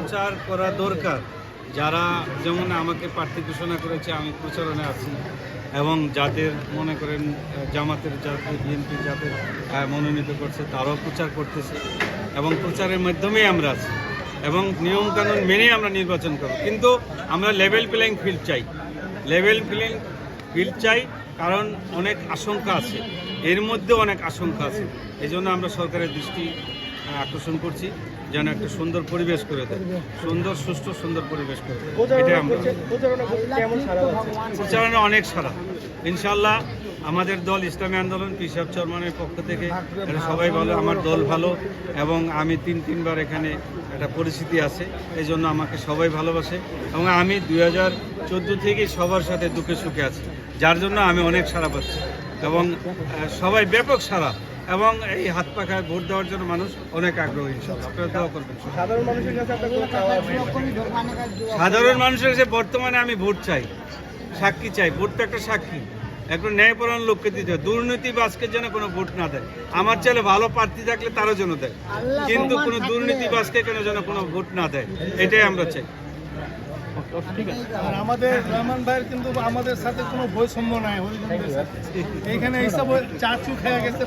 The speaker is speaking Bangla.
প্রচার করা দরকার। যারা যেমন আমাকে প্রার্থী ঘোষণা করেছে, আমি প্রচারণে আছি, এবং যাদের মনে করেন জামাতের যাদের বিএনপি যাদের মনোনীত করছে তারাও প্রচার করতেছে, এবং প্রচারের মাধ্যমেই আমরা আছি, এবং নিয়মকানুন মেনেই আমরা নির্বাচন করব। কিন্তু আমরা লেভেল প্লেইং ফিল্ড চাই, লেভেল প্লেইং ফিল্ড চাই, কারণ অনেক আশঙ্কা আছে, এর মধ্যে অনেক আশঙ্কা আছে। এই জন্য আমরা সরকারের দৃষ্টি আকর্ষণ করছি যেন একটা সুন্দর পরিবেশ করে দেয়, সুন্দর সুষ্ঠু সুন্দর পরিবেশ করে দেয়। এটাই আমরা প্রচারণা অনেক সারা। ইনশাল্লাহ আমাদের দল ইসলামী আন্দোলন পিসাব চরমানের পক্ষ থেকে এটা সবাই ভালো, আমার দল ভালো, এবং আমি তিনবার এখানে একটা পরিস্থিতি আছে, এই জন্য আমাকে সবাই ভালোবাসে, এবং আমি 2014 থেকেই সবার সাথে দুঃখে সুখে আছি, যার জন্য আমি অনেক সাড়া পাচ্ছি, এবং সবাই ব্যাপক সাড়া, এবং এই হাত পাখায় ভোট দেওয়ার জন্য মানুষ অনেক আগ্রহী। ইনশাআল্লাহ আপনারা দোয়া করবেন। সাধারণ মানুষের কাছে বর্তমানে আমি ভোট চাই, সাক্ষী চাই। ভোট তো একটা সাক্ষী, একটা ন্যায়পরায়ণ লোককে দিতে হয়, দুর্নীতিবাজকে যেন কোনো ভোট না দেয়। আমার ছেলে ভালো প্রার্থী থাকলে তারও যেন দেয়, কিন্তু কোনো দুর্নীতিবাজকে কেন যেন কোনো ভোট না দেয়, এটাই আমরা চাই। আর আমাদের রহমান ভাইয়ের কিন্তু আমাদের সাথে কোনো বৈষম্য নাই, এইখানে এইসব চা চু খেয়ে গেছে।